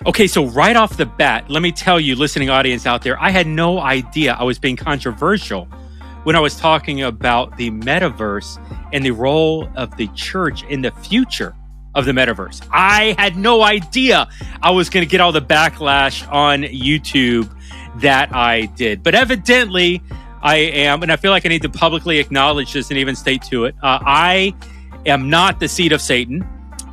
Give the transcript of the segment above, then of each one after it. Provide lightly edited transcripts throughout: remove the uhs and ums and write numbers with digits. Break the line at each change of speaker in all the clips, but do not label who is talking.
Okay, so right off the bat, let me tell you, listening audience out there, I had no idea I was being controversial when I was talking about the metaverse and the role of the church in the future of the metaverse. I had no idea I was going to get all the backlash on YouTube that I did. But evidently, I am, and I feel like I need to publicly acknowledge this and even state to it, I am not the seed of Satan.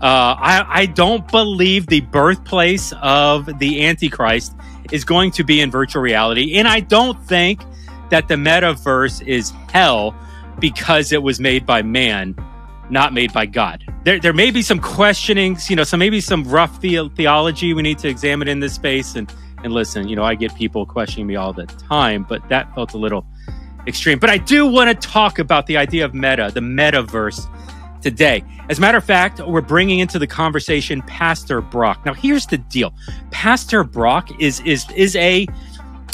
I don't believe the birthplace of the Antichrist is going to be in virtual reality. And I don't think that the metaverse is hell because it was made by man, not made by God. There may be some questionings, so maybe some rough theology we need to examine in this space. And listen, I get people questioning me all the time, but that felt a little extreme. But I do want to talk about the idea of the metaverse today. As a matter of fact, we're bringing into the conversation Pastor Brock. Now, here's the deal. Pastor Brock is a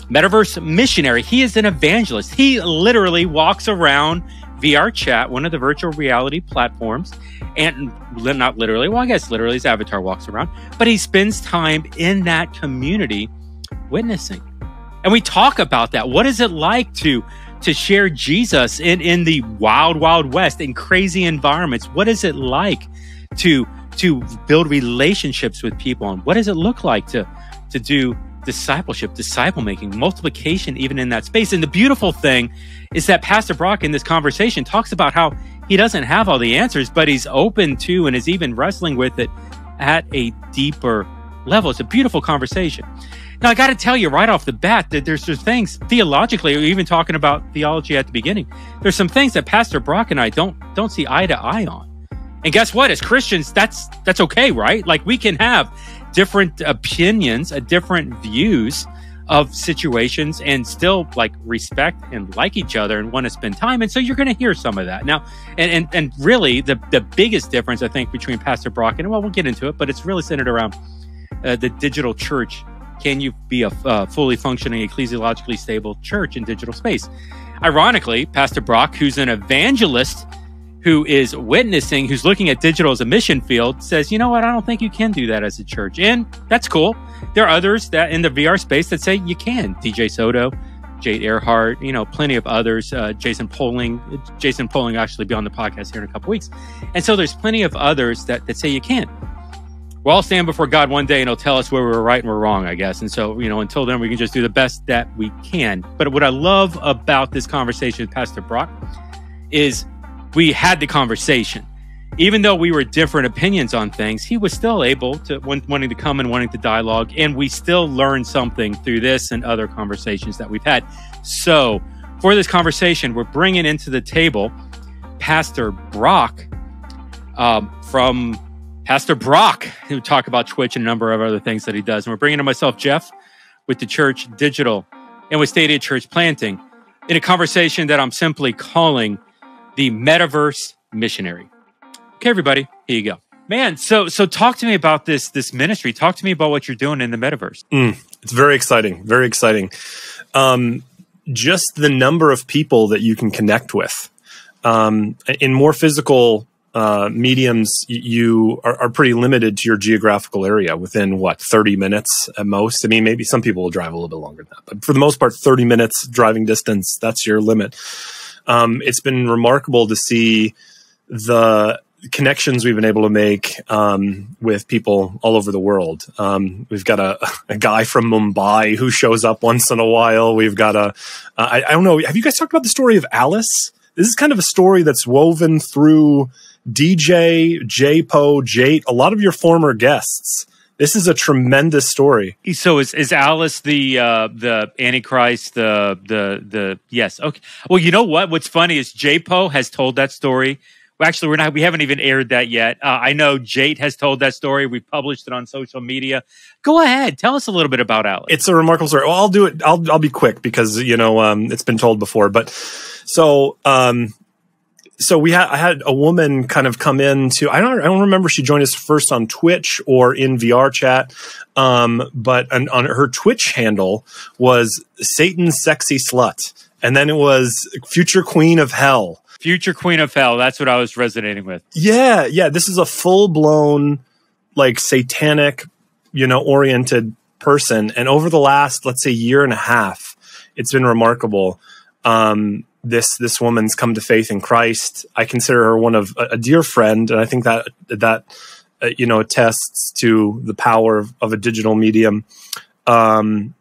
Metaverse missionary. He is an evangelist. He literally walks around VR chat, one of the virtual reality platforms, and not literally, well, I guess literally his avatar walks around, but he spends time in that community witnessing. And we talk about that. What is it like to share Jesus in the wild, wild west, in crazy environments? What is it like to build relationships with people? And what does it look like to do discipleship, disciple making, multiplication, even in that space? And the beautiful thing is that Pastor Brock in this conversation talks about how he doesn't have all the answers, but he's open to and is even wrestling with it at a deeper level. It's a beautiful conversation. Now, I got to tell you right off the bat that there's things theologically, even talking about theology at the beginning, there's some things that Pastor Brock and I don't see eye to eye on. And guess what? As Christians, that's okay, right? Like, we can have different opinions, different views of situations, and still respect and like each other and want to spend time. And so you're going to hear some of that now. And really, the biggest difference, I think, between Pastor Brock and, well, we'll get into it, but it's really centered around the digital church. Can you be a fully functioning, ecclesiologically stable church in digital space? Ironically, Pastor Brock, who's an evangelist, who is witnessing, who's looking at digital as a mission field, says, you know what, I don't think you can do that as a church. And that's cool. There are others that in the VR space that say you can. DJ Soto, Jade Earhart, plenty of others. Jason Poling actually be on the podcast here in a couple weeks. And so there's plenty of others that say you can. We'll all stand before God one day and he'll tell us where we were right and we're wrong, I guess. And so, until then, we can just do the best that we can. But what I love about this conversation with Pastor Brock is we had the conversation. Even though we were different opinions on things, he was still able to, wanting to come and wanting to dialogue. And we still learned something through this and other conversations that we've had. So for this conversation, we're bringing into the table Pastor Brock from Pastor Brock, who talk about Twitch and a number of other things that he does. And we're bringing in myself, Jeff, with theChurch.digital and with Stadia Church Planting in a conversation that I'm simply calling the Metaverse Missionary. Okay, everybody, here you go. Man, so talk to me about this ministry. Talk to me about what you're doing in the Metaverse.
It's very exciting, very exciting. Just the number of people that you can connect with. In more physical mediums, you are pretty limited to your geographical area within 30 minutes at most. I mean, maybe some people will drive a little bit longer than that, but for the most part, 30 minutes driving distance, that's your limit. It's been remarkable to see the connections we've been able to make with people all over the world. We've got a guy from Mumbai who shows up once in a while. We've got I don't know, have you guys talked about the story of Alice? This is kind of a story that's woven through DJ, JPO, Jate, a lot of your former guests. This is a tremendous story.
So is Alice the Antichrist? The yes. Okay. Well, you know what? What's funny is JPO has told that story. Well, actually, we haven't even aired that yet. I know Jate has told that story. We've published it on social media. Go ahead, tell us a little bit about Alice.
It's a remarkable story. Well, I'll do it. I'll be quick because it's been told before. But so I had a woman kind of come into, I don't remember if she joined us first on Twitch or in VR chat. But on her Twitch handle was Satan's Sexy Slut. And then it was Future Queen of Hell.
Future Queen of Hell. That's what I was resonating with.
Yeah. This is a full blown, satanic oriented person. And over the last, let's say, year and a half, it's been remarkable. This woman's come to faith in Christ. I consider her one of a dear friend, and I think that attests to the power of a digital medium. And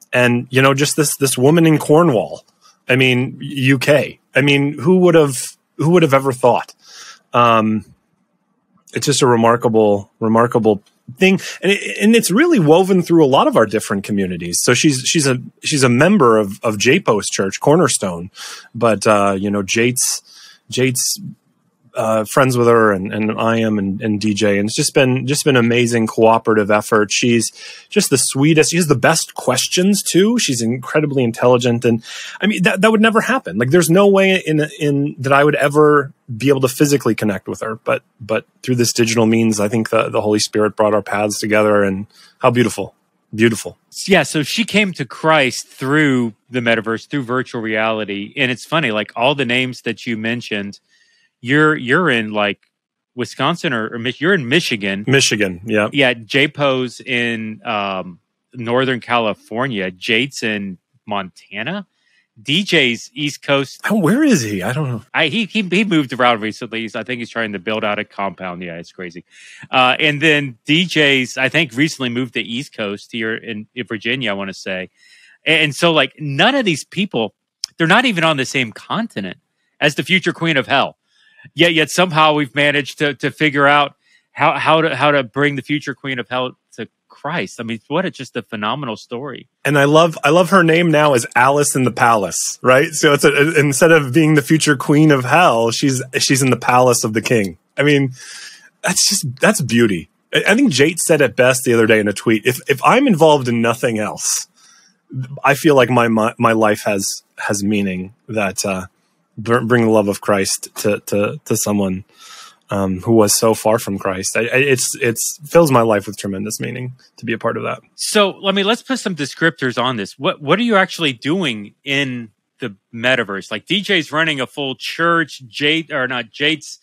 just this woman in Cornwall. I mean, UK. I mean, who would have ever thought? It's just a remarkable thing, and it's really woven through a lot of our different communities. So she's a member of JPO's church, Cornerstone, but Jate's friends with her, and I am, and DJ, and it's just been amazing cooperative effort. She's just the sweetest. She has the best questions too. She's incredibly intelligent, and I mean that would never happen. Like there's no way in that I would ever be able to physically connect with her, but through this digital means, I think the Holy Spirit brought our paths together, and how beautiful.
Yeah, so she came to Christ through the metaverse, through virtual reality, and it's funny, like all the names that you mentioned. You're in like Wisconsin or you're in Michigan.
Michigan, yeah.
Yeah, JPO's in Northern California. Jate's in Montana. DJ's East Coast.
Oh, where is he? I don't know.
He moved around recently. I think he's trying to build out a compound. Yeah, it's crazy. And then DJ's, I think, recently moved to East Coast here in Virginia, I want to say. And so like none of these people, they're not even on the same continent as the future Queen of Hell. Yet somehow we've managed to figure out how to bring the future Queen of Hell to Christ. I mean, just a phenomenal story.
And I love her name now is Alice in the Palace, right? So it's instead of being the future Queen of Hell, she's in the palace of the King. I mean, that's beauty. I think Jate said it best the other day in a tweet. If I'm involved in nothing else, I feel like my life has meaning. That bring the love of Christ to someone who was so far from Christ. It fills my life with tremendous meaning to be a part of that.
So let's put some descriptors on this. What are you actually doing in the metaverse? Like DJ's running a full church, Jate's,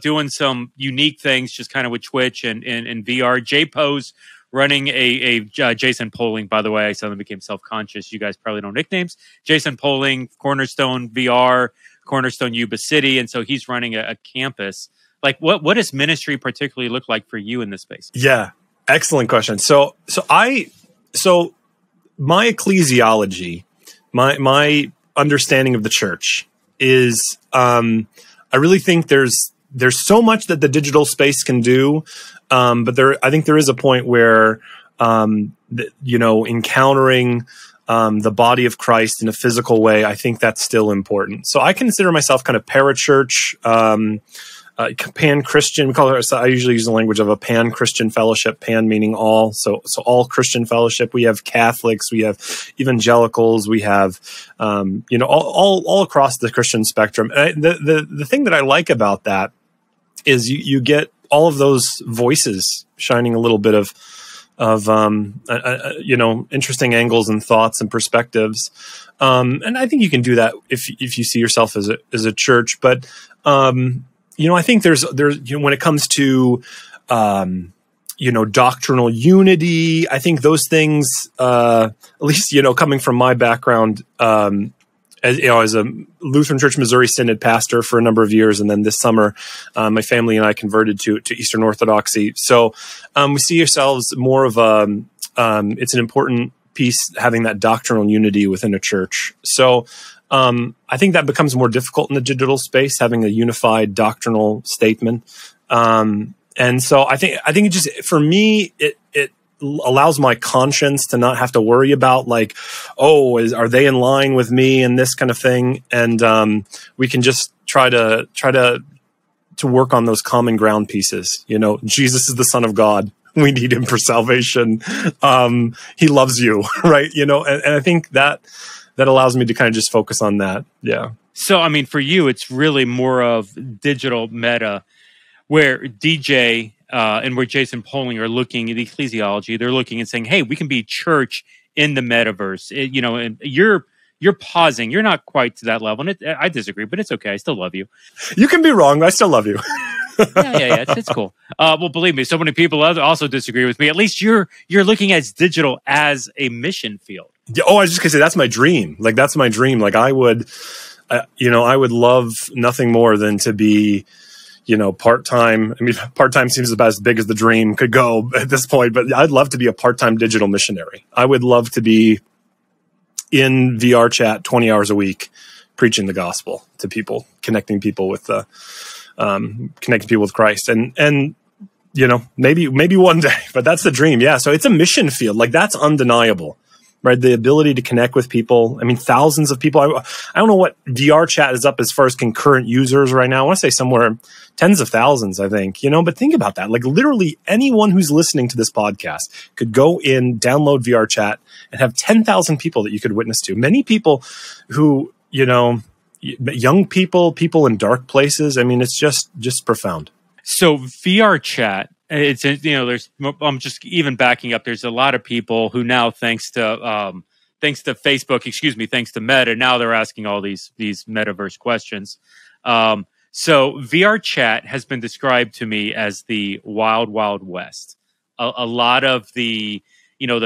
doing some unique things just kind of with Twitch and VR. JPO's running a Jason Poling, by the way. I suddenly became self-conscious. You guys probably know nicknames. Jason Poling, Cornerstone VR, Cornerstone Yuba City. And so he's running a campus. Like what does ministry particularly look like for you in this space?
Yeah, excellent question. So my ecclesiology, my understanding of the church is, I really think there's so much that the digital space can do. But I think there is a point where, encountering the body of Christ in a physical way, I think that's still important. So I consider myself kind of parachurch, pan-Christian. I usually use the language of a pan-Christian fellowship, pan meaning all. So all Christian fellowship. We have Catholics, we have evangelicals, we have, all across the Christian spectrum. And the thing that I like about that is you get all of those voices shining a little bit of interesting angles and thoughts and perspectives. And I think you can do that if you see yourself as a church. But, I think there's when it comes to, doctrinal unity, I think those things, at least, coming from my background, as a Lutheran Church Missouri Synod pastor for a number of years, and then this summer, my family and I converted to Eastern Orthodoxy. So we see ourselves more of it's an important piece having that doctrinal unity within a church. So I think that becomes more difficult in the digital space, having a unified doctrinal statement. And so I think it just, for me, it allows my conscience to not have to worry about like, are they in line with me and this kind of thing. And we can just try to work on those common ground pieces. Jesus is the Son of God. We need him for salvation. He loves you, right? And I think that allows me to kind of just focus on that. Yeah.
So, I mean, for you, it's really more of digital meta, where DJ and where Jason Poling are looking at ecclesiology. They're looking and saying, hey, we can be church in the metaverse. And you're pausing. You're not quite to that level. And I disagree, but it's okay. I still love you.
You can be wrong. I still love you.
Yeah. It's cool. Well, believe me, so many people also disagree with me. At least you're looking at digital as a mission field.
Oh, I was just gonna say that's my dream. Like that's my dream. Like I would, I would love nothing more than to be, part-time. I mean, part-time seems about as big as the dream could go at this point, but I'd love to be a part-time digital missionary. I would love to be in VR chat 20 hours a week, preaching the gospel to people, connecting people with Christ. And maybe one day, but that's the dream. Yeah. So it's a mission field. Like that's undeniable. Right, the ability to connect with people. I mean, thousands of people. I don't know what VR chat is up as far as concurrent users right now. I want to say somewhere tens of thousands, I think. But think about that. Like literally anyone who's listening to this podcast could go in, download VR chat, and have 10,000 people that you could witness to. Many people who, young people in dark places. I mean, it's just profound.
So VR chat. It's I'm just even backing up. There's a lot of people who now, thanks to Facebook, thanks to Meta, now they're asking all these metaverse questions. So VR chat has been described to me as the wild, wild west. A lot of the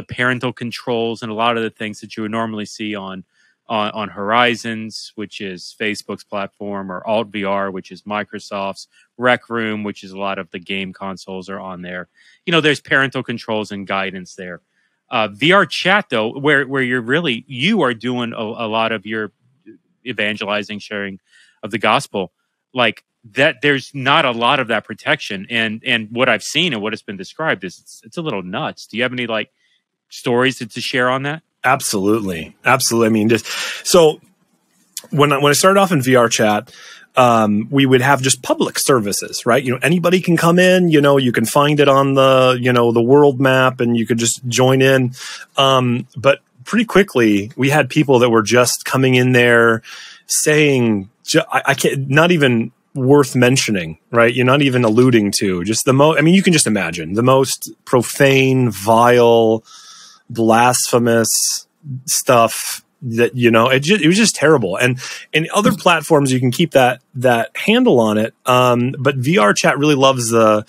parental controls and a lot of the things that you would normally see on Horizons, which is Facebook's platform, or Alt VR, which is Microsoft's, Rec Room, which is a lot of the game consoles are on there. There's parental controls and guidance there. VR chat, though, where you are doing a lot of your evangelizing, sharing of the gospel, like that. There's not a lot of that protection, and what I've seen and what has been described is it's a little nuts. Do you have any stories to share on that?
Absolutely. I mean, so when I started off in VR chat, we would have just public services, right? Anybody can come in, you can find it on the world map and you could just join in. But pretty quickly we had people that were just coming in there saying, I can't, not even worth mentioning, right? You're not even alluding to just you can just imagine the most profane, vile, blasphemous stuff that it was just terrible. And in other platforms you can keep that handle on it, but VR chat really loves the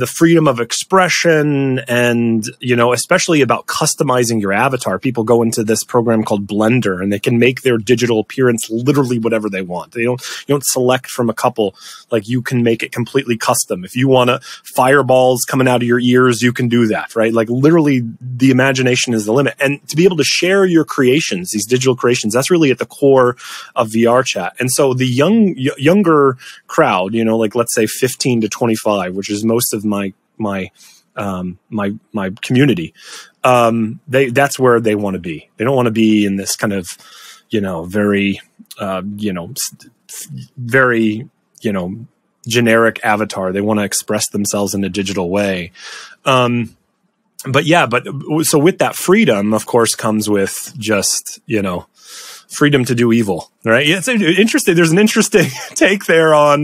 freedom of expression, and especially about customizing your avatar. People go into this program called Blender and they can make their digital appearance literally whatever they want. You don't select from a couple. Like you can make it completely custom. If you want fireballs coming out of your ears, you can do that, right? Like literally the imagination is the limit. And to be able to share your creations, these digital creations, that's really at the core of VR chat. And so the younger crowd, let's say 15 to 25, which is most of my community, that's where they want to be. They don't want to be in this kind of, very, very, generic avatar. They want to express themselves in a digital way. So with that freedom, of course, comes with just, freedom to do evil, right? It's interesting. There's an interesting take there on,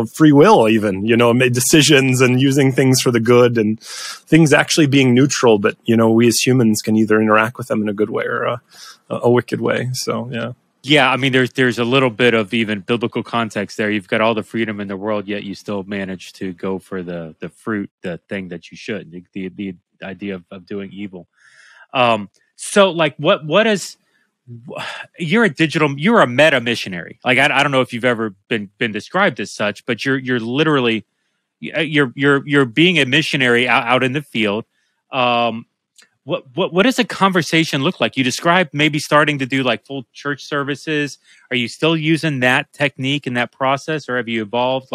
free will, even, made decisions and using things for the good and things actually being neutral. But, we as humans can either interact with them in a good way or a wicked way. So, yeah.
Yeah, I mean, there's a little bit of even biblical context there. You've got all the freedom in the world, yet you still manage to go for the fruit, the thing that you should, the idea of doing evil. So what is, you're a meta missionary. Like, I don't know if you've ever been described as such, but you're literally, you're being a missionary out in the field. What does a conversation look like? You described maybe starting to do full church services. Are you still using that technique and that process, or have you evolved?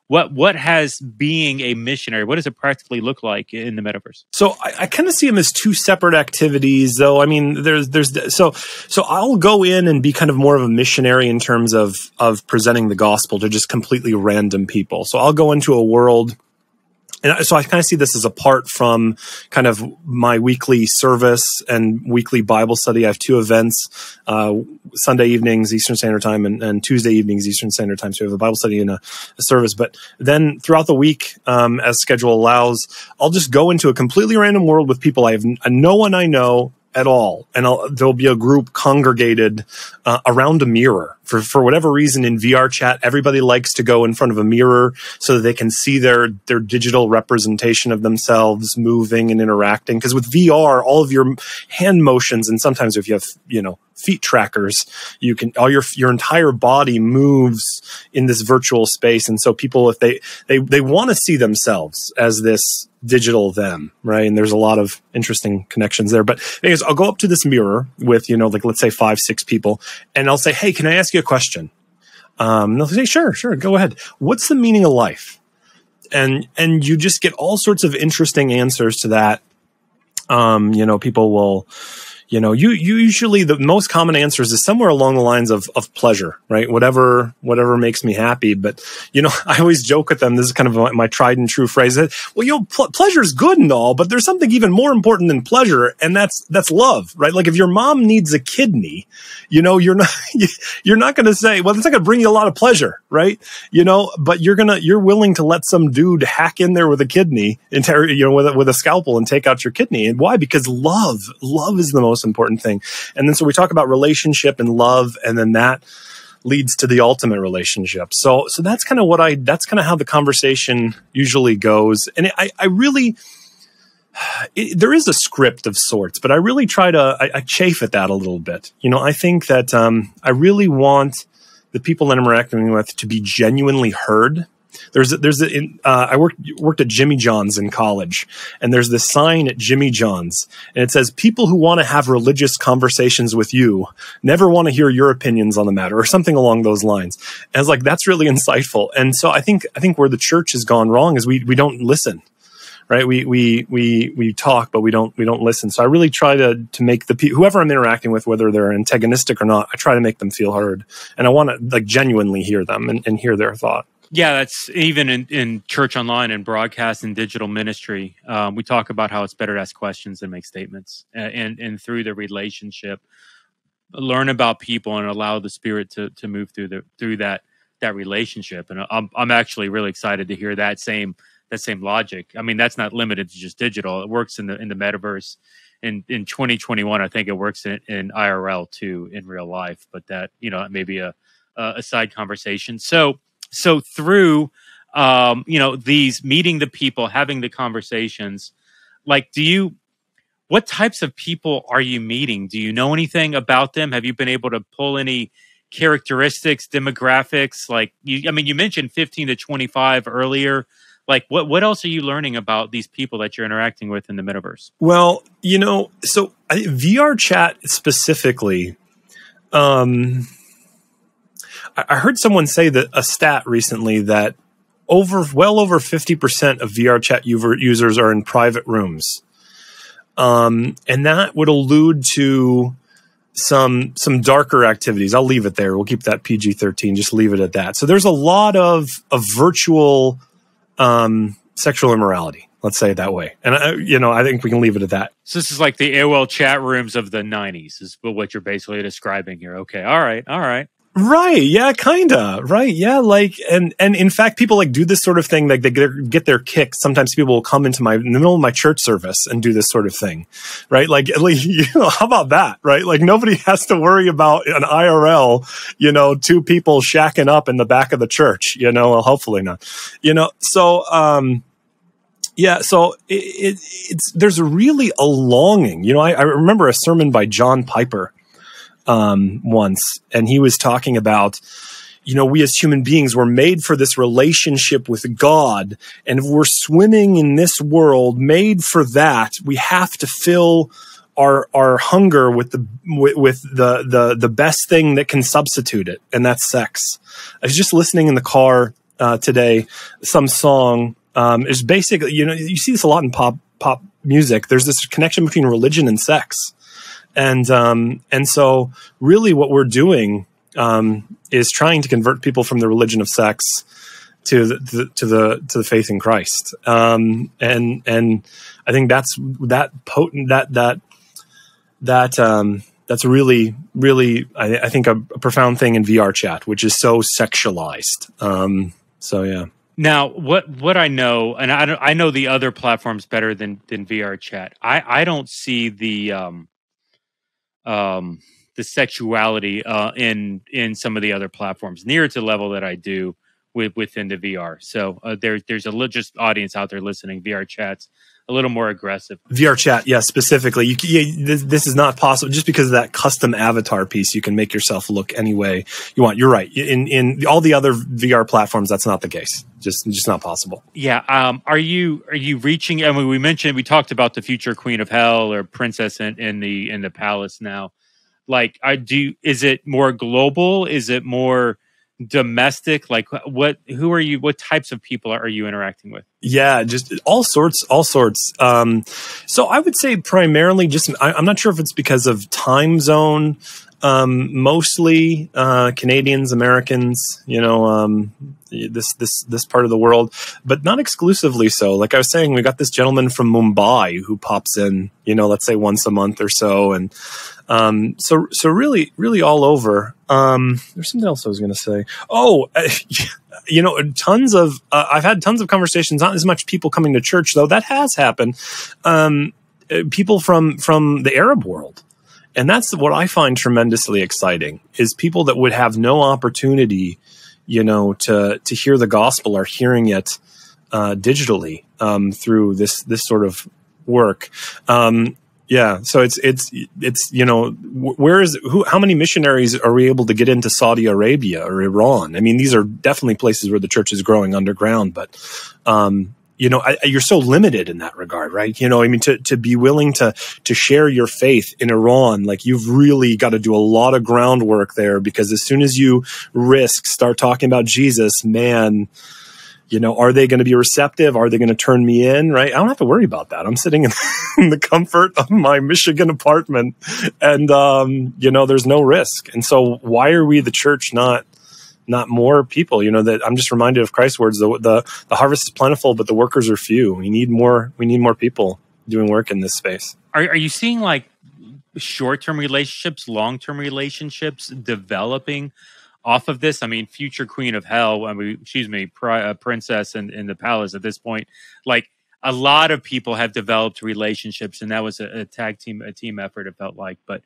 What has being a missionary, what does it practically look like in the metaverse?
So I kind of see them as two separate activities, though. I mean, so I'll go in and be kind of more of a missionary in terms of presenting the gospel to just completely random people. So I'll go into a world. And so I kind of see this as apart from kind of my weekly service and weekly Bible study. I have two events, Sunday evenings, Eastern Standard Time, and Tuesday evenings, Eastern Standard Time. So we have a Bible study and a service. But then throughout the week, as schedule allows, I'll just go into a completely random world with people no one I know, at all, and there'll be a group congregated around a mirror. For whatever reason, in VR chat, everybody likes to go in front of a mirror so that they can see their digital representation of themselves moving and interacting. Because with VR, all of your hand motions, and sometimes if you have, feet trackers, you can, all your entire body moves in this virtual space. And so people, if they want to see themselves as this digital them, right? And there's a lot of interesting connections there. But anyways, I'll go up to this mirror with, like, let's say 5-6 people, and I'll say, hey, can I ask you a question? And they'll say, sure, go ahead. What's the meaning of life? And you just get all sorts of interesting answers to that. People will, you usually, the most common answers is somewhere along the lines of pleasure, right? Whatever makes me happy. But, I always joke with them. This is kind of my tried and true phrase. Well, pleasure is good and all, but there's something even more important than pleasure. And that's love, right? Like if your mom needs a kidney, you're not going to say, well, it's not going to bring you a lot of pleasure, right? But you're willing to let some dude hack in there with a kidney and with a scalpel and take out your kidney. And why? Because love is the most important thing. And then so we talk about relationship and love, and then that leads to the ultimate relationship. So that's kind of that's kind of how the conversation usually goes. And there is a script of sorts, but I really try to, I chafe at that a little bit. I think that I really want the people that I'm interacting with to be genuinely heard. I worked at Jimmy John's in college, and there's this sign at Jimmy John's, and it says, people who want to have religious conversations with you never want to hear your opinions on the matter, or something along those lines. And I was like, that's really insightful. And so I think where the church has gone wrong is we don't listen. Right? We talk, but we don't listen. So I really try to make whoever I'm interacting with, whether they're antagonistic or not, I try to make them feel heard. And I want to genuinely hear them and hear their thought.
Yeah, that's even in church online and broadcast and digital ministry. We talk about how it's better to ask questions than make statements, and through the relationship, learn about people and allow the Spirit to move through that relationship. And I'm actually really excited to hear that same logic. I mean, that's not limited to just digital. It works in the Metaverse. In 2021, I think it works in IRL too, in real life. But that maybe a side conversation. So through, these meeting the people, having the conversations, like, what types of people are you meeting? Do you know anything about them? Have you been able to pull any characteristics, demographics? Like, you mentioned 15 to 25 earlier. Like, what else are you learning about these people that you're interacting with in the metaverse?
Well, so VR chat specifically, I heard someone say that a stat recently that well over 50% of VR chat users are in private rooms. And that would allude to some darker activities. I'll leave it there. We'll keep that PG-13. Just leave it at that. So there's a lot of virtual sexual immorality. Let's say it that way. And I think we can leave it at that.
So this is like the AOL chat rooms of the 90s is what you're basically describing here. Okay. All right.
Right. Yeah, kinda. Right. Yeah. Like, and in fact, people do this sort of thing. Like they get their kick. Sometimes people will come in the middle of my church service and do this sort of thing. Right. Like, how about that? Right. Like nobody has to worry about an IRL, two people shacking up in the back of the church, well, hopefully not, so, yeah, so there's really a longing. I remember a sermon by John Piper once, and he was talking about, we as human beings were made for this relationship with God, and if we're swimming in this world made for that, we have to fill our hunger with the best thing that can substitute it, and that's sex. I was just listening in the car today, some song. Is basically, you see this a lot in pop music. There's this connection between religion and sex. And so really what we're doing, is trying to convert people from the religion of sex to the faith in Christ. And I think that's potent, that's really, really, I think a profound thing in VR chat, which is so sexualized. So yeah.
Now, what I know, and I know the other platforms better than VR chat. I don't see the the sexuality in some of the other platforms, near to the level that I do within the VR. So there's a just audience out there listening. VR chat's a little more aggressive.
VR chat, yeah, specifically. This is not possible just because of that custom avatar piece. You can make yourself look any way you want. You're right. In all the other VR platforms, that's not the case. Just not possible.
Yeah. Are you reaching? I mean, we talked about the future Queen of Hell or Princess in the palace now. Like, is it more global? Is it more domestic? Like, who are you? What types of people are you interacting with?
Yeah, just all sorts. So I would say primarily just, I'm not sure if it's because of time zone, mostly, Canadians, Americans, this part of the world, but not exclusively so. Like I was saying, we got this gentleman from Mumbai who pops in, let's say once a month or so. And, so really, really all over. There's something else I was going to say. I've had tons of conversations, not as much people coming to church, though that has happened. People from the Arab world. And that's what I find tremendously exciting, is people that would have no opportunity, to hear the gospel are hearing it, digitally, through this sort of work. Yeah. So how many missionaries are we able to get into Saudi Arabia or Iran? I mean, these are definitely places where the church is growing underground, but, you're so limited in that regard, right? To be willing to share your faith in Iran, like you've really got to do a lot of groundwork there, because as soon as you start talking about Jesus, man, are they going to be receptive? Are they going to turn me in? Right? I don't have to worry about that. I'm sitting in the comfort of my Michigan apartment, and there's no risk. And so, why are we, the church, not more people? That I'm just reminded of Christ's words: the harvest is plentiful, but the workers are few. We need more people doing work in this space.
Are you seeing like short-term relationships, long-term relationships developing off of this? I mean, future Queen of Hell, Princess in the palace at this point, like a lot of people have developed relationships, and that was a team effort, it felt like. But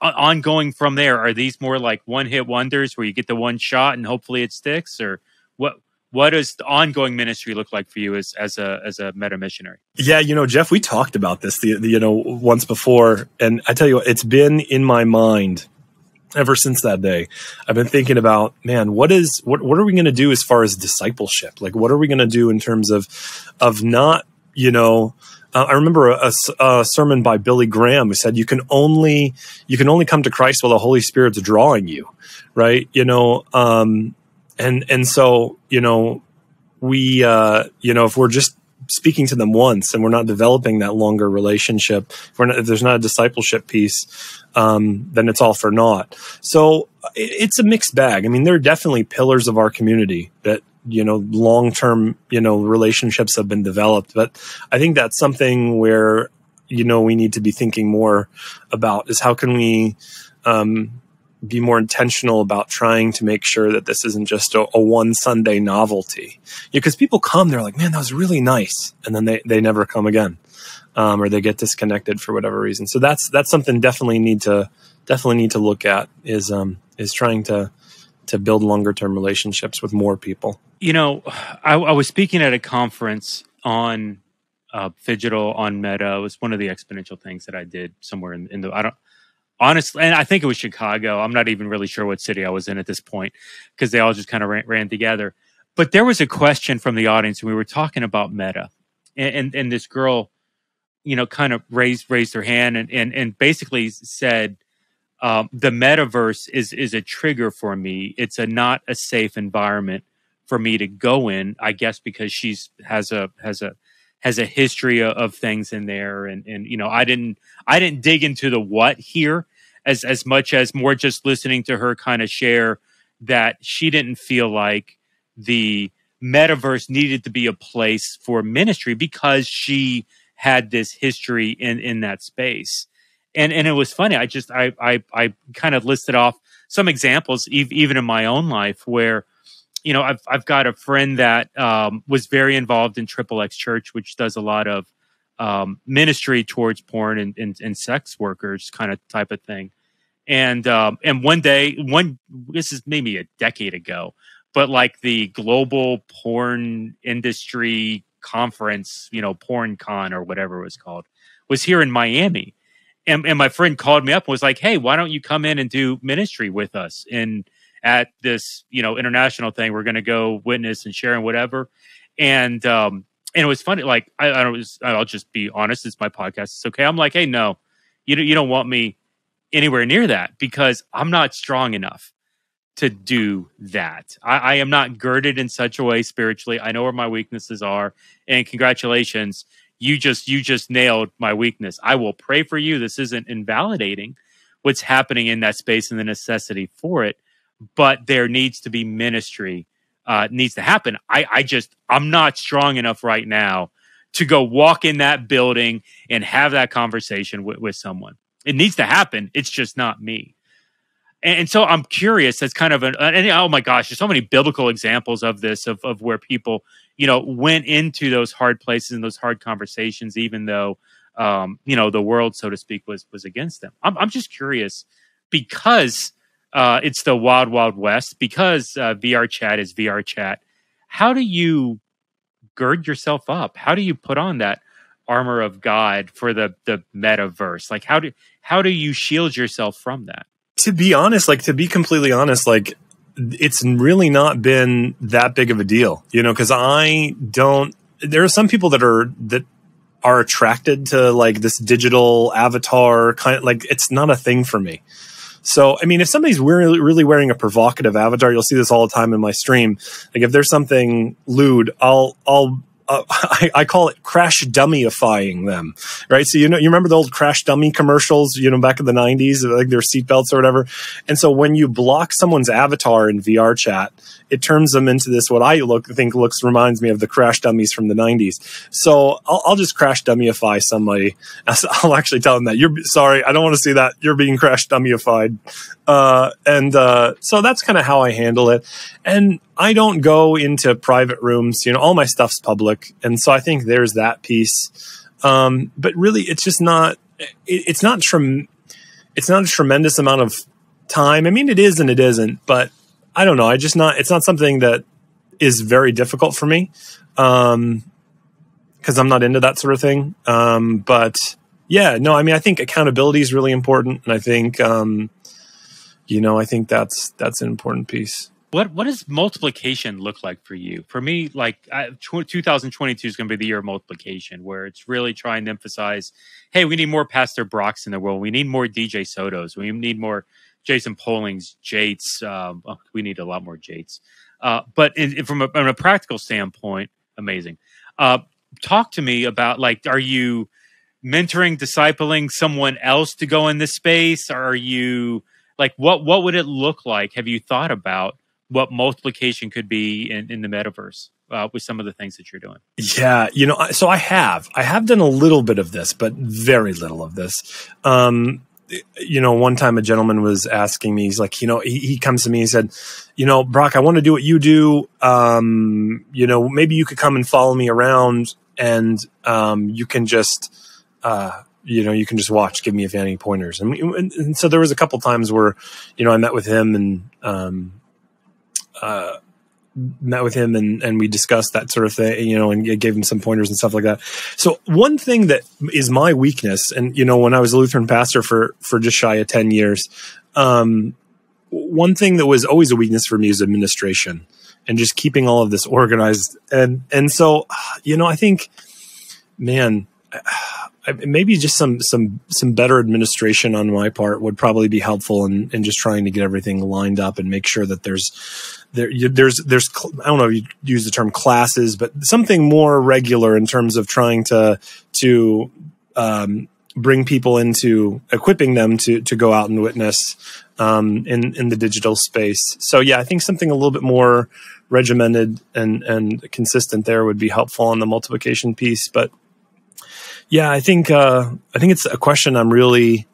ongoing from there, are these more like one-hit wonders where you get the one shot and hopefully it sticks? Or what does the ongoing ministry look like for you as a META missionary?
Yeah, Jeff, we talked about this once before, and I tell you what, it's been in my mind ever since that day. I've been thinking about, man, what are we going to do as far as discipleship? Like, what are we going to do in terms of not, I remember a sermon by Billy Graham who said, you can only come to Christ while the Holy Spirit's drawing you. Right. And so, we, if we're just speaking to them once and we're not developing that longer relationship, if there's not a discipleship piece, then it's all for naught. So it's a mixed bag. I mean, there are definitely pillars of our community that, long-term, relationships have been developed. But I think that's something where, we need to be thinking more about, is how can we, be more intentional about trying to make sure that this isn't just a one Sunday novelty. Because people come, they're like, man, that was really nice. And then they never come again. Or they get disconnected for whatever reason. So that's something definitely need to look at, is trying to build longer term relationships with more people.
I was speaking at a conference on digital, on Meta. It was one of the exponential things that I did somewhere in the, honestly, and I think it was Chicago. I'm not even really sure what city I was in at this point, because they all just kind of ran together. But there was a question from the audience, and we were talking about Meta, and this girl, kind of raised her hand and basically said, the metaverse is a trigger for me. It's not a safe environment for me to go in, I guess, because has a history of things in there, and I didn't dig into the what here as much as more just listening to her kind of share that she didn't feel like the metaverse needed to be a place for ministry because she had this history in that space. And it was funny. I kind of listed off some examples, even in my own life, where, I've got a friend that was very involved in XXX Church, which does a lot of ministry towards porn and sex workers kind of type of thing. And one day, this is maybe a decade ago, but like the global porn industry conference, Porn Con or whatever it was called, was here in Miami. And my friend called me up and was like, hey, why don't you come in and do ministry with us at this, international thing? We're going to go witness and share and whatever. And it was funny. Like, I'll just be honest. It's my podcast. It's okay. I'm like, hey, no, you don't want me anywhere near that because I'm not strong enough to do that. I am not girded in such a way spiritually. I know where my weaknesses are, and congratulations. You just nailed my weakness. I will pray for you. This isn't invalidating what's happening in that space and the necessity for it, but there needs to be ministry, needs to happen. I'm not strong enough right now to go walk in that building and have that conversation with someone. It needs to happen. It's just not me. And so I'm curious, as kind of oh my gosh, there's so many biblical examples of this, of where people, went into those hard places and those hard conversations, even though, the world, so to speak, was against them. I'm just curious because it's the wild, wild west, because VR chat is VR chat. How do you gird yourself up? How do you put on that armor of God for the metaverse? Like, how do you shield yourself from that?
To be honest, to be completely honest, it's really not been that big of a deal, because there are some people that are attracted to this digital avatar kind of, it's not a thing for me. So, I mean, if somebody's really wearing a provocative avatar, you'll see this all the time in my stream. If there's something lewd, I call it crash dummyifying them, right? So, you remember the old crash dummy commercials, back in the 90s, like their seatbelts or whatever. And so when you block someone's avatar in VR chat, it turns them into this, what I think reminds me of the crash dummies from the 90s. So I'll just crash dummyify somebody. I'll actually tell them that sorry, I don't want to see that. You're being crash dummyified. So that's kind of how I handle it. And I don't go into private rooms, all my stuff's public. And so I think there's that piece. But really it's just not, it's not a tremendous amount of time. I mean, it is and it isn't, but I don't know. It's not something that is very difficult for me. Cause I'm not into that sort of thing. But yeah, no, I mean, I think accountability is really important. And I think, I think that's an important piece.
What does multiplication look like for you? For me, 2022 is going to be the year of multiplication, where it's really trying to emphasize, hey, we need more Pastor Brocks in the world. We need more DJ Sotos. We need more Jason Pollings, Jates. We need a lot more Jates. But from a practical standpoint, amazing. Talk to me about, are you mentoring, discipling someone else to go in this space? Or are you, what would it look like? Have you thought about what multiplication could be in the metaverse with some of the things that you're doing? Yeah,
so I have done a little bit of this, but very little of this. One time a gentleman was asking me, he's like, he comes to me and said, Brock, I want to do what you do. Maybe you could come and follow me around and you can just, you can just watch, give me if any pointers. And so there was a couple times where, I met with him and we discussed that sort of thing, and gave him some pointers and stuff like that. So one thing that is my weakness, and, when I was a Lutheran pastor for just shy of 10 years, one thing that was always a weakness for me is administration and just keeping all of this organized. And so, I think, man, maybe just some better administration on my part would probably be helpful in just trying to get everything lined up and make sure that there's I don't know if you use the term classes, but something more regular in terms of trying to bring people into equipping them to go out and witness in the digital space. So yeah, I think something a little bit more regimented and consistent there would be helpful on the multiplication piece. But yeah, I think it's a question I'm really,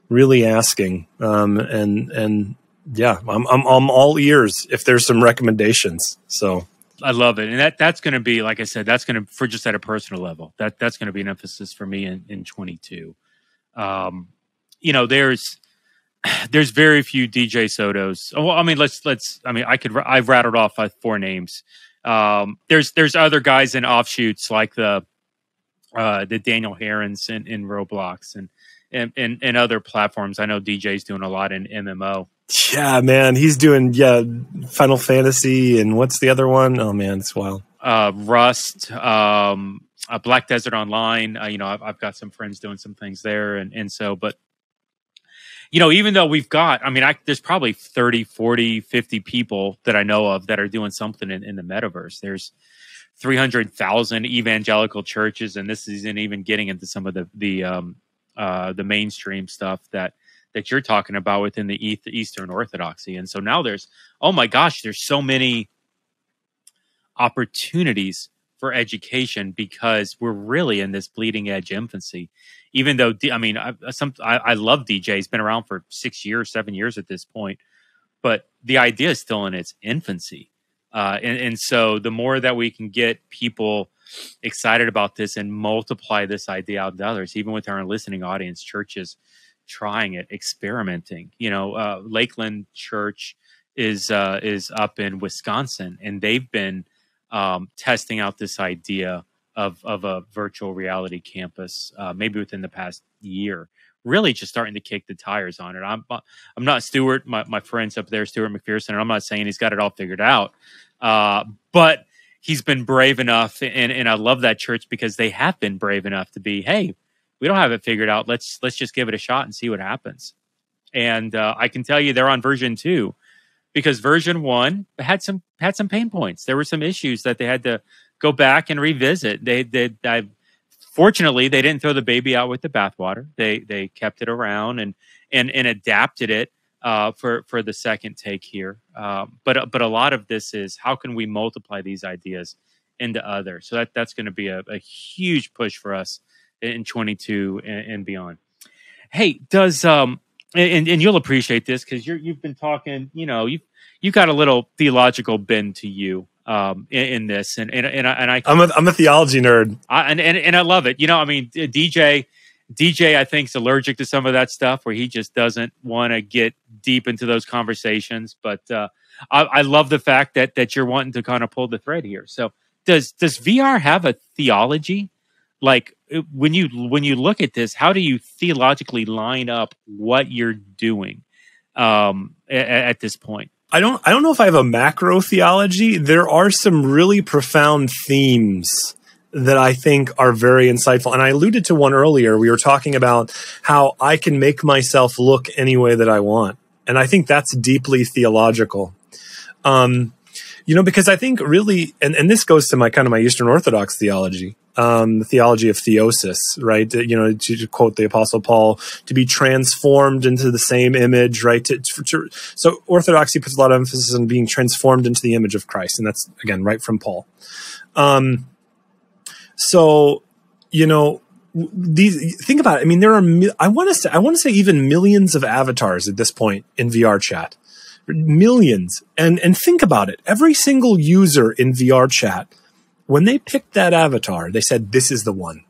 really asking. And yeah, I'm all ears if there's some recommendations. So
I love it. And that's going to be, like I said, that's going to, for just at a personal level, that's going to be an emphasis for me in 22. There's very few DJ Sotos. Well, I mean, I've rattled off 4 names. There's other guys in offshoots like the Daniel Herons in Roblox and other platforms. I know DJ's doing a lot in MMO.
Yeah, man, he's doing Final Fantasy, and what's the other one? Oh man, it's wild.
Rust, Black Desert Online. I've got some friends doing some things there, and so, but even though we've got, there's probably 30, 40, 50 people that I know of that are doing something in the metaverse. There's 300,000 evangelical churches, and this isn't even getting into some of the mainstream stuff that you're talking about within the Eastern Orthodoxy. And so now there's so many opportunities for education because we're really in this bleeding edge infancy. Even though, I love DJ. He's been around for 6 years, 7 years at this point, but the idea is still in its infancy. And so the more that we can get people excited about this and multiply this idea out to others, even with our listening audience, churches trying it, experimenting. Lakeland Church is up in Wisconsin, and they've been testing out this idea of a virtual reality campus, maybe within the past year, really just starting to kick the tires on it. I'm not Stuart, my friend's up there, Stuart McPherson, and I'm not saying he's got it all figured out, but he's been brave enough, and I love that church because they have been brave enough to be, hey, we don't have it figured out. Let's just give it a shot and see what happens. And I can tell you they're on version 2 because version 1 had some pain points. There were some issues that they had to go back and revisit. Fortunately, they didn't throw the baby out with the bathwater. They kept it around and adapted it for the second take here. But a lot of this is how can we multiply these ideas into others? So that's going to be a huge push for us in 22 and beyond. Hey, does and you'll appreciate this because you've been talking. You've got a little theological bend to you in this, and I'm
a theology nerd,
and I love it. DJ I think is allergic to some of that stuff where he just doesn't want to get deep into those conversations. But I love the fact that you're wanting to kind of pull the thread here. So does VR have a theology? Like when you look at this, how do you theologically line up what you're doing at this point?
I don't know if I have a macro theology. There are some really profound themes that I think are very insightful. And I alluded to one earlier. We were talking about how I can make myself look any way that I want. And I think that's deeply theological. Because I think really, and this goes to my Eastern Orthodox theology, the theology of theosis, right? To quote the Apostle Paul, to be transformed into the same image, right? So Orthodoxy puts a lot of emphasis on being transformed into the image of Christ. And that's, again, right from Paul. Think about it. There are, I want to say even millions of avatars at this point in VR chat. Millions. And think about it. Every single user in VR chat, when they picked that avatar, they said, this is the one.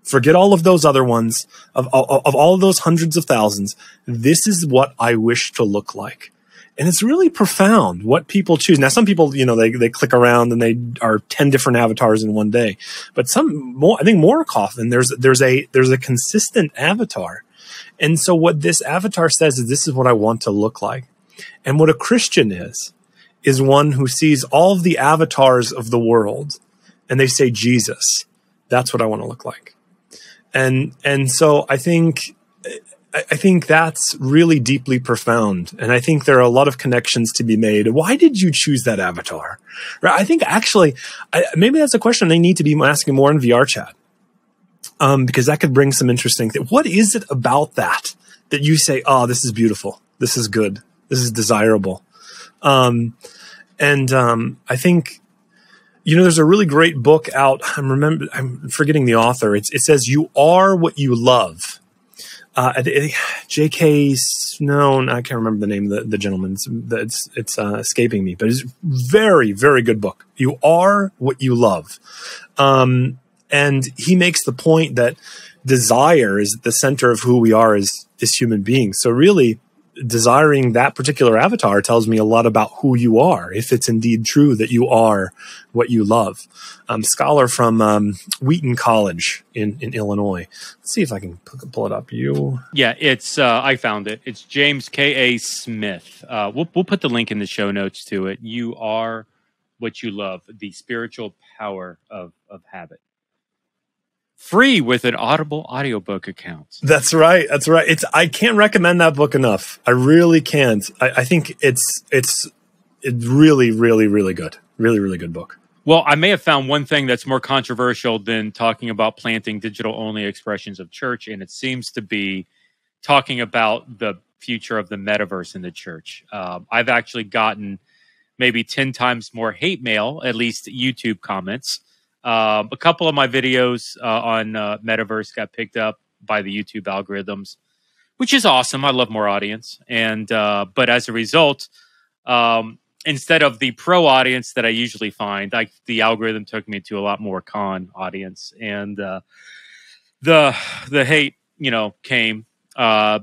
Forget all of those other ones, of all of those hundreds of thousands. This is what I wish to look like. And it's really profound what people choose. Now, some people, they click around and they are 10 different avatars in one day. But I think more often, there's a consistent avatar. And so what this avatar says is, this is what I want to look like. And what a Christian is one who sees all of the avatars of the world and they say, Jesus, that's what I want to look like. And so I think that's really deeply profound. And I think there are a lot of connections to be made. Why did you choose that avatar? Right? I think actually, maybe that's a question they need to be asking more in VR chat. Because that could bring some interesting things. What is it about that you say, oh, this is beautiful. This is good. This is desirable. I think, there's a really great book out. I'm forgetting the author. It says, you are what you love. J.K. No, I can't remember the name of the gentleman. It's escaping me, but it's very, very good book. You are what you love. And he makes the point that desire is at the center of who we are as human beings. So really, desiring that particular avatar tells me a lot about who you are, if it's indeed true that you are what you love. Scholar from Wheaton College in Illinois. Let's see if I can pull it up.
Yeah, it's I found it. It's James K.A. Smith. We'll put the link in the show notes to it. You are what you love, the spiritual power of habit. Free with an Audible audiobook account.
That's right. That's right. I can't recommend that book enough. I really can't. I think it's really, really, really good. Really, really good book.
Well, I may have found one thing that's more controversial than talking about planting digital-only expressions of church, and it seems to be talking about the future of the metaverse in the church. I've actually gotten maybe 10 times more hate mail, at least YouTube comments. A couple of my videos on Metaverse got picked up by the YouTube algorithms, which is awesome. I love more audience. And but as a result, instead of the pro audience that I usually find, the algorithm took me to a lot more con audience. And the hate, came.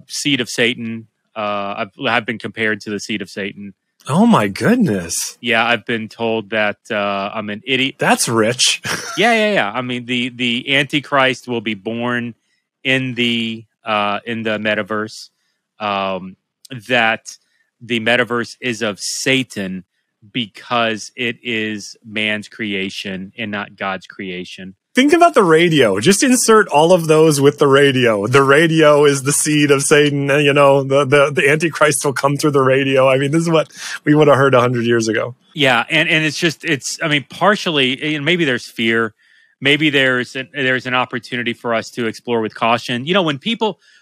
Seed of Satan. I've been compared to the seed of Satan.
Oh my goodness!
Yeah, I've been told that I'm an idiot.
That's rich.
Yeah. I mean, the Antichrist will be born in the metaverse. That the metaverse is of Satan because it is man's creation and not God's creation.
Think about the radio. Just insert all of those with the radio. The radio is the seed of Satan. The Antichrist will come through the radio. I mean, this is what we would have heard 100 years ago. Yeah,
and I mean, partially, maybe there's fear. Maybe there's an opportunity for us to explore with caution.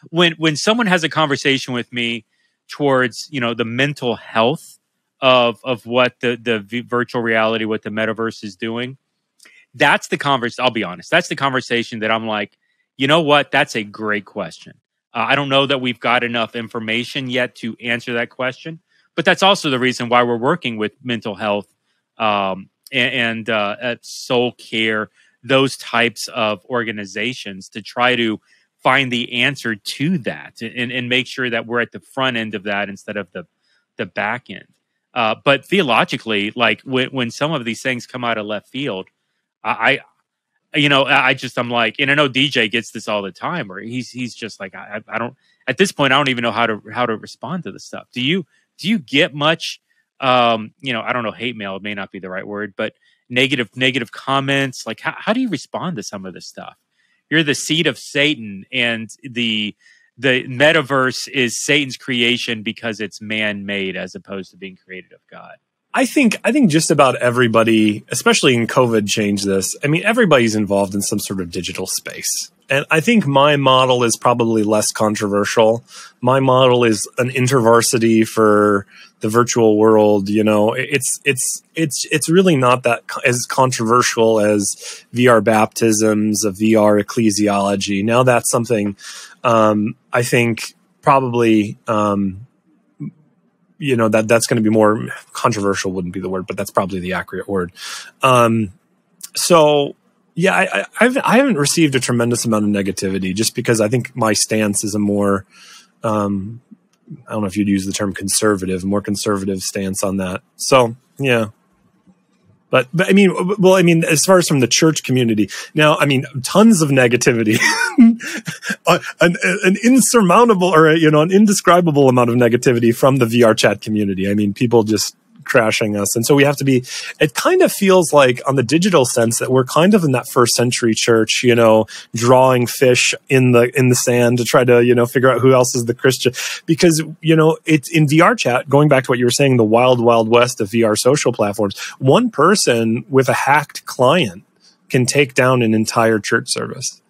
When someone has a conversation with me towards, the mental health of what the virtual reality, what the metaverse is doing, that's the conversation. I'll be honest. That's the conversation that I'm like, you know what? That's a great question. I don't know that we've got enough information yet to answer that question, but that's also the reason why we're working with mental health and soul care, those types of organizations to try to find the answer to that and make sure that we're at the front end of that instead of the back end. But theologically, like when some of these things come out of left field, I'm like, and I know DJ gets this all the time, where he's just like, I don't, at this point, I don't even know how to respond to this stuff. Do you get much, I don't know, hate mail, it may not be the right word, but negative comments? Like, how do you respond to some of this stuff? You're the seed of Satan, and the metaverse is Satan's creation because it's man-made as opposed to being created of God.
I think just about everybody, especially in COVID, changed this. I mean, everybody's involved in some sort of digital space. And I think my model is probably less controversial. My model is an intervarsity for the virtual world. It's really not that as controversial as VR baptisms, of VR ecclesiology. Now that's something I think probably that's going to be more controversial, wouldn't be the word, but that's probably the accurate word. So yeah, I haven't received a tremendous amount of negativity, just because I think my stance is a more, I don't know if you'd use the term more conservative stance on that. So yeah. But I mean, as far as from the church community, now, I mean, tons of negativity, an insurmountable or, an indescribable amount of negativity from the VR chat community. I mean, people just crashing us. And so we have to be, it kind of feels like on the digital sense that we're kind of in that first century church, drawing fish in the sand to try to, figure out who else is the Christian, because, it's in VR chat, going back to what you were saying, the wild, wild west of VR social platforms. One person with a hacked client can take down an entire church service.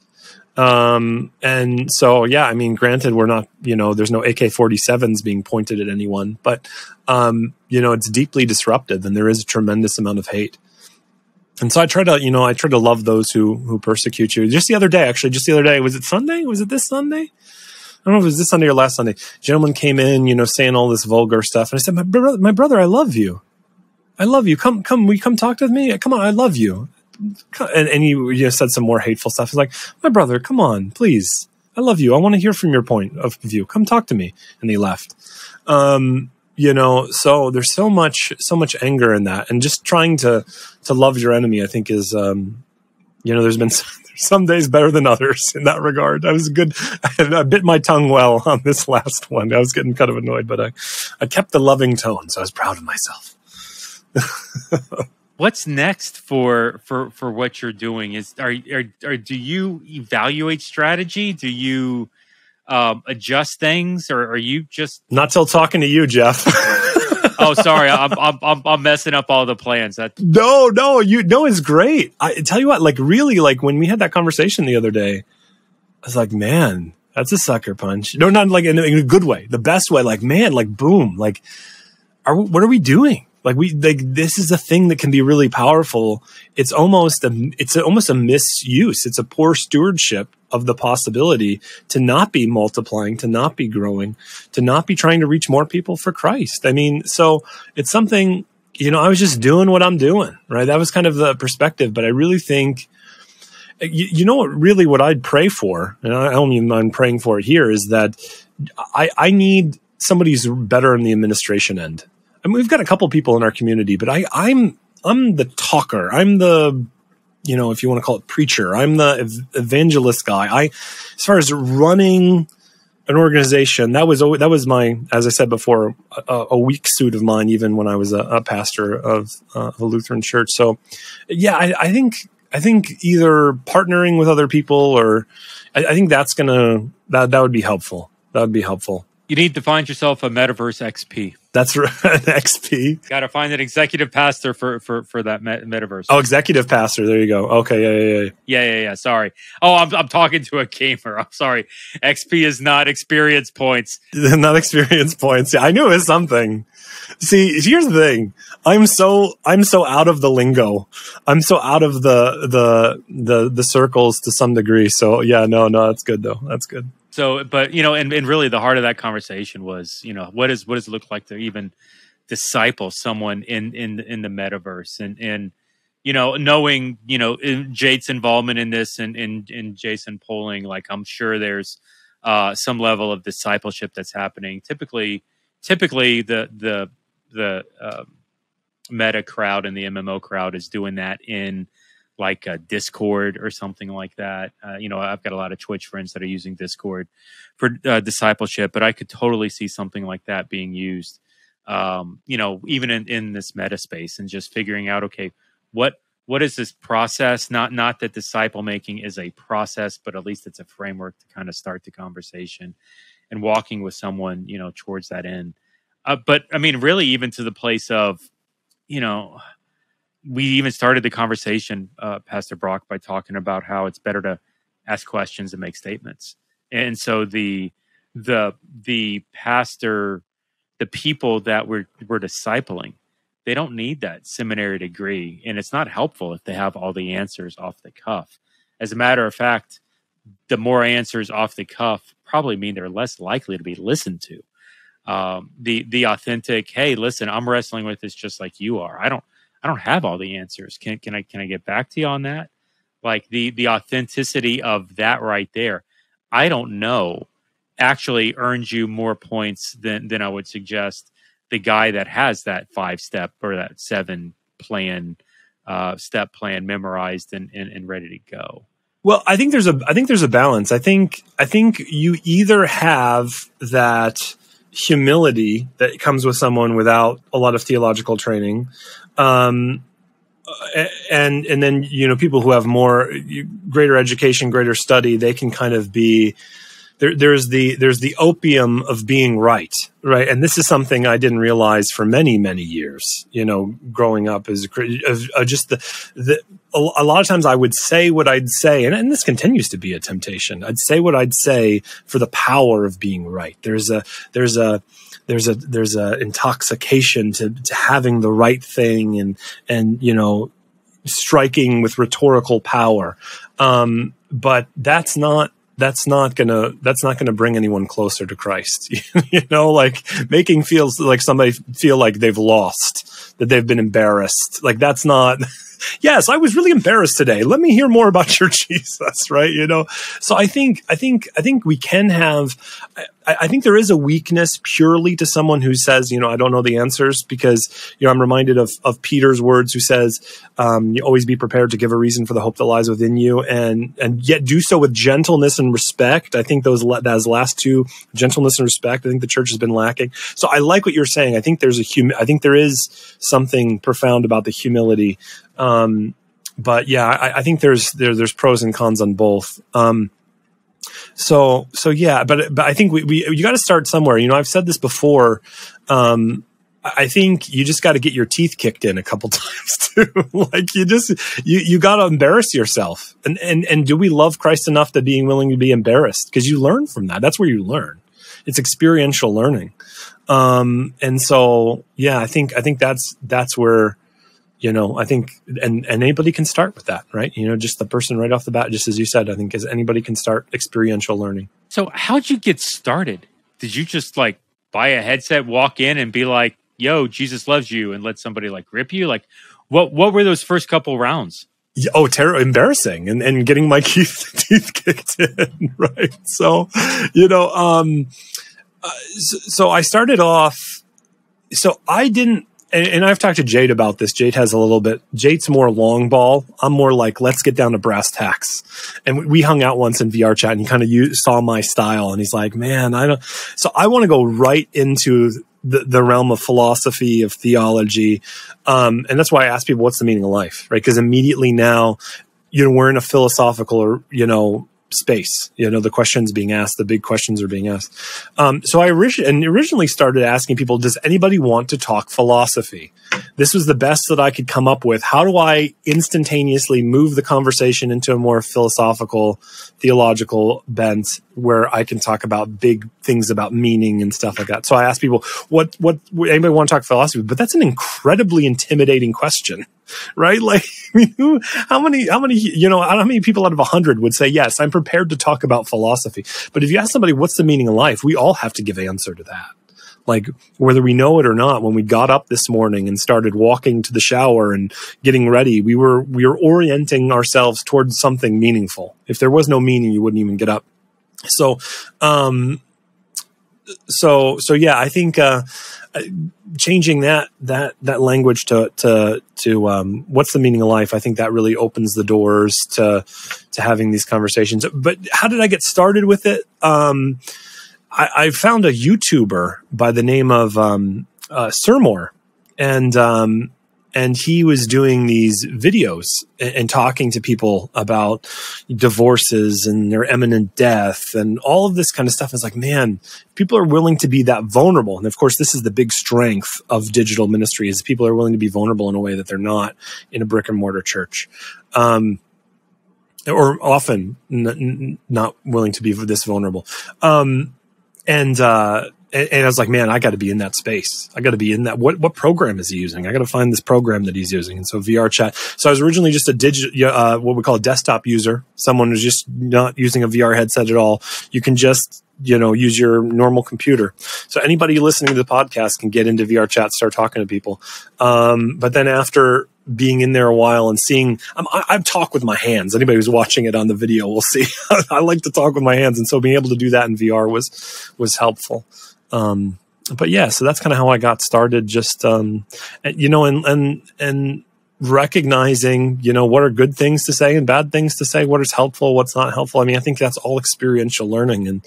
And so, yeah, I mean, granted, we're not, there's no AK-47s being pointed at anyone, but, it's deeply disruptive, and there is a tremendous amount of hate. And so I try to love those who persecute you. Just the other day, was it Sunday? Was it this Sunday? don't know if it was this Sunday or last Sunday. Gentleman came in, saying all this vulgar stuff. And I said, my brother, I love you. I love you. Come, will you come talk with me? Come on, I love you. And he said some more hateful stuff. He's like, my brother, come on, please. I love you. I want to hear from your point of view. Come talk to me. And he left. So there's so much anger in that. And just trying to love your enemy, I think is, there's been some days better than others in that regard. I bit my tongue well on this last one. I was getting kind of annoyed, but I kept the loving tone. So I was proud of myself.
What's next for what you're doing? Do you evaluate strategy? Do you adjust things, or are you just
not till talking to you, Jeff?
Oh, sorry, I'm messing up all the plans.
No, it's great. I tell you what, really, when we had that conversation the other day, I was like, man, that's a sucker punch. No, not in a good way, the best way. Boom. What are we doing? This is a thing that can be really powerful. It's almost a misuse. It's a poor stewardship of the possibility to not be multiplying, to not be growing, to not be trying to reach more people for Christ. I mean, so it's something, I was just doing what I'm doing, right? That was kind of the perspective, but I really think, what I'd pray for, and I don't even mind praying for it here, is that I need somebody who's better in the administration end. I mean, we've got a couple people in our community, but I'm the talker. I'm the, if you want to call it preacher, I'm the evangelist guy. As far as running an organization, that was my, as I said before, a weak suit of mine, even when I was a pastor of a Lutheran church. So yeah, I think either partnering with other people, or I think that would be helpful. That would be helpful.
You need to find yourself a Metaverse XP.
That's right, an XP.
Got to find an executive pastor for that Metaverse.
Oh, executive pastor. There you go. Okay,
yeah. Sorry. Oh, I'm talking to a gamer. I'm sorry. XP is not experience points.
Not experience points. Yeah, I knew it was something. See, here's the thing. I'm so out of the lingo. I'm so out of the circles to some degree. So yeah, no, that's good though. That's good.
So, but and really the heart of that conversation was, what does it look like to even disciple someone in the metaverse, and knowing Jade's involvement in this, and Jason polling, I'm sure there's some level of discipleship that's happening. Typically the meta crowd and the MMO crowd is doing that in a Discord or something like that. I've got a lot of Twitch friends that are using Discord for discipleship, but I could totally see something like that being used, even in this meta space, and just figuring out, okay, what is this process? Not that disciple making is a process, but at least it's a framework to kind of start the conversation and walking with someone, towards that end. But I mean, really, even to the place of, we even started the conversation, Pastor Brock, by talking about how it's better to ask questions and make statements. And so the pastor, the people that we're discipling, they don't need that seminary degree, and it's not helpful if they have all the answers off the cuff. As a matter of fact, the more answers off the cuff probably mean they're less likely to be listened to. The authentic, hey, listen, I'm wrestling with this just like you are. I don't have all the answers. Can I get back to you on that? The authenticity of that right there, I don't know, actually earns you more points than I would suggest the guy that has that 5-step or that 7-plan step plan memorized and ready to go.
Well, I think there's a balance. I think you either have that humility that comes with someone without a lot of theological training, and then people who have greater education, greater study, they can kind of be there's the opium of being right, and this is something I didn't realize for many years, growing up as just a lot of times I would say what I'd say, and this continues to be a temptation. I'd say what I'd say for the power of being right. There's a intoxication to having the right thing and striking with rhetorical power. But that's not that's not gonna bring anyone closer to Christ. You know, like making feels like somebody feel like they've lost, that they've been embarrassed. Like that's not. Yes, I was really embarrassed today. Let me hear more about your Jesus, right? You know, so I think we can have. I think there is a weakness purely to someone who says, you know, I don't know the answers, because, you know, I'm reminded of Peter's words, who says, you always be prepared to give a reason for the hope that lies within you, and yet do so with gentleness and respect. I think those last two, gentleness and respect, I think the church has been lacking. So I like what you're saying. I think I think there is something profound about the humility. But yeah, I think there's pros and cons on both. So yeah, but I think you got to start somewhere. You know, I've said this before. I think you just got to get your teeth kicked in a couple times too. Like you got to embarrass yourself. And do we love Christ enough to being willing to be embarrassed? Because you learn from that. That's where you learn. It's experiential learning. And so yeah, I think that's where. You know, I think, and anybody can start with that, right? You know, just the person right off the bat, just as you said, I think anybody can start experiential learning.
So how'd you get started? Did you just like buy a headset, walk in and be like, yo, Jesus loves you, and let somebody like rip you? Like what were those first couple rounds?
Yeah, embarrassing and getting my teeth kicked in, right? So, you know, so I started off, so I didn't, and I've talked to Jade about this. Jade has Jade's more long ball. I'm more like, let's get down to brass tacks. And we hung out once in VR chat, and he kind of saw my style, and he's like, man, so I want to go right into the realm of philosophy, of theology. And that's why I ask people, what's the meaning of life, right? Because immediately now, you know, we're in a philosophical, or, you know, space. You know, the questions being asked, the big questions are being asked. So I originally started asking people, does anybody want to talk philosophy? This was the best that I could come up with. How do I instantaneously move the conversation into a more philosophical, theological bent, where I can talk about big things about meaning and stuff like that? So I asked people, what anybody want to talk philosophy? But that's an incredibly intimidating question. Right? Like, how many, you know, how many people out of 100 would say, yes, I'm prepared to talk about philosophy. But if you ask somebody, what's the meaning of life? We all have to give answer to that. Like, whether we know it or not, when we got up this morning and started walking to the shower and getting ready, we were orienting ourselves towards something meaningful. If there was no meaning, you wouldn't even get up. So yeah, I think, changing that language to what's the meaning of life, I think that really opens the doors to having these conversations. But how did I get started with it? I found a YouTuber by the name of Sirmore, and he was doing these videos and talking to people about divorces and their imminent death and all of this kind of stuff. It's like, man, people are willing to be that vulnerable. And of course, this is the big strength of digital ministry, is people are willing to be vulnerable in a way that they're not in a brick and mortar church. Or often not willing to be this vulnerable. And I was like, man, I got to be in that space. I got to be in that. What program is he using? I got to find this program that he's using. And so VR chat. So I was originally just a what we call a desktop user. Someone who's just not using a VR headset at all. You can just, you know, use your normal computer. So anybody listening to the podcast can get into VR chat, start talking to people. But then after being in there a while and seeing, I talk with my hands. Anybody who's watching it on the video will see. I like to talk with my hands. And so being able to do that in VR was helpful. But yeah, so that's kind of how I got started, just, you know, and recognizing, you know, what are good things to say and bad things to say, what is helpful, what's not helpful. I mean, I think that's all experiential learning. And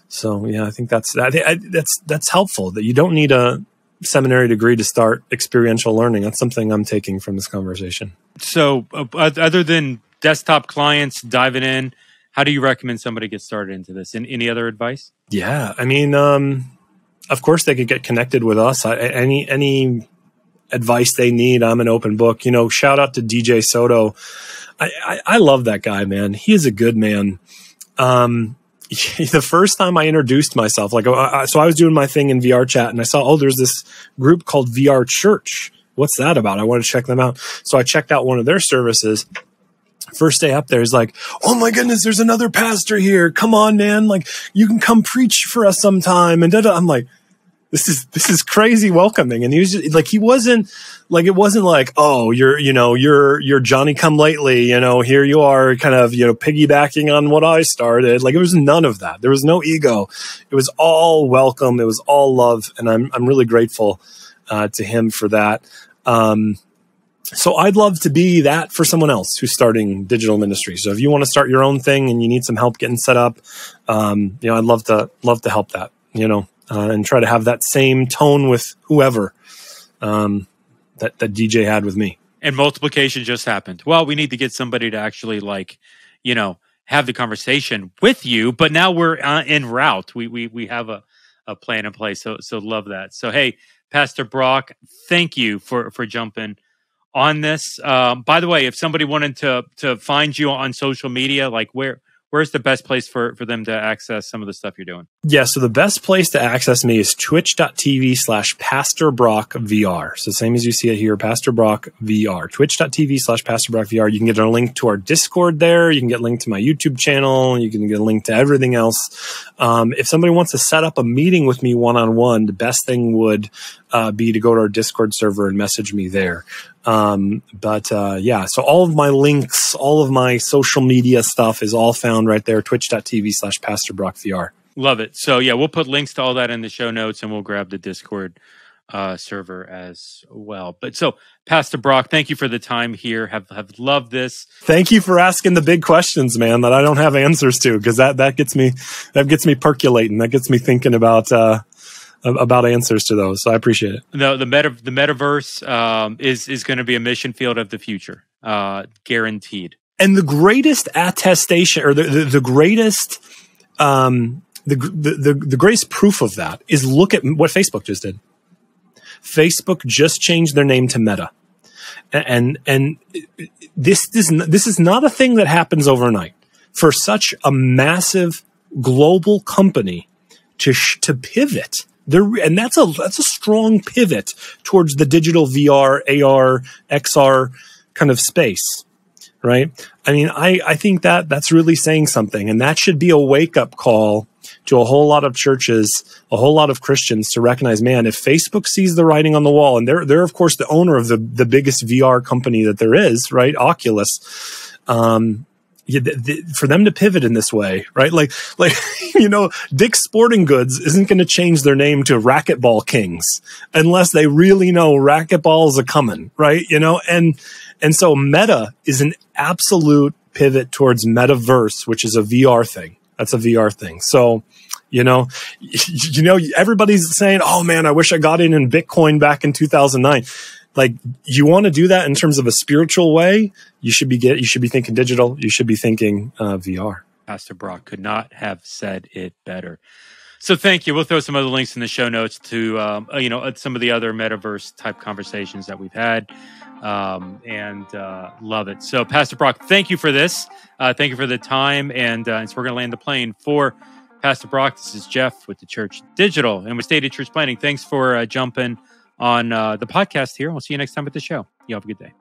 so, yeah, I think that's helpful, that you don't need a seminary degree to start experiential learning. That's something I'm taking from this conversation. So
other than desktop clients diving in, how do you recommend somebody get started into this? And any other advice?
Yeah, I mean, of course they could get connected with us. Any advice they need, I'm an open book. You know, shout out to DJ Soto. I love that guy, man. He is a good man. The first time I introduced myself, like, so I was doing my thing in VR chat, and I saw, there's this group called VR Church. What's that about? I want to check them out. So I checked out one of their services First day up there is like, oh my goodness, there's another pastor here. Come on, man. Like, you can come preach for us sometime. And I'm like, this is crazy welcoming. And he was just, like, it wasn't like, oh, you're Johnny come lately, here you are kind of, piggybacking on what I started. Like, it was none of that. There was no ego. It was all welcome. It was all love. And I'm really grateful, to him for that. So I'd love to be that for someone else who's starting digital ministry. So if you want to start your own thing and you need some help getting set up, I'd love to help that, and try to have that same tone with whoever, that DJ had with me.
And multiplication just happened. Well, we need to get somebody to actually have the conversation with you, but now we're en route. We have a plan in place. So love that. So, hey, Pastor Brock, thank you for jumping on this. By the way, if somebody wanted to find you on social media, like where's the best place for them to access some of the stuff you're doing? Yeah,
so the best place to access me is twitch.tv/PastorBrockVR. So same as you see it here, PastorBrockVR. Twitch.tv/PastorBrockVR. You can get a link to our Discord there. You can get a link to my YouTube channel. You can get a link to everything else. If somebody wants to set up a meeting with me one-on-one, the best thing would be to go to our Discord server and message me there. So all of my links, all of my social media stuff is all found right there, twitch.tv/PastorBrockVR.
Love it. So yeah, we'll put links to all that in the show notes, and we'll grab the Discord server as well. But so, Pastor Brock, thank you for the time here. Have loved this.
Thank you for asking the big questions, man, that I don't have answers to, because that gets me percolating. That gets me thinking about answers to those. So I appreciate it.
No, the metaverse is going to be a mission field of the future, guaranteed.
And the greatest attestation, or the greatest the greatest proof of that is look at what Facebook just did. Facebook just changed their name to Meta, and this is not a thing that happens overnight. For such a massive global company to pivot. And that's a strong pivot towards the digital VR, AR, XR kind of space, right? I mean, I think that's really saying something, and that should be a wake-up call to a whole lot of churches, a whole lot of Christians to recognize, man, if Facebook sees the writing on the wall, and they're of course the owner of the biggest VR company that there is, right? Oculus. For them to pivot in this way, right? Like, Dick's Sporting Goods isn't going to change their name to Racquetball Kings unless they really know racquetball is a coming, right? And so Meta is an absolute pivot towards Metaverse, which is a VR thing. That's a VR thing. So, everybody's saying, oh man, I wish I got in Bitcoin back in 2009. Like, you want to do that in terms of a spiritual way, you should be thinking digital. You should be thinking VR.
Pastor Brock could not have said it better. So thank you. We'll throw some other links in the show notes to some of the other metaverse type conversations that we've had, and love it. So Pastor Brock, thank you for this. Thank you for the time, and so we're going to land the plane for Pastor Brock. This is Jeff with theChurch.digital, and with Stated Church Planning. Thanks for jumping on the podcast here. We'll see you next time at the show. You have a good day.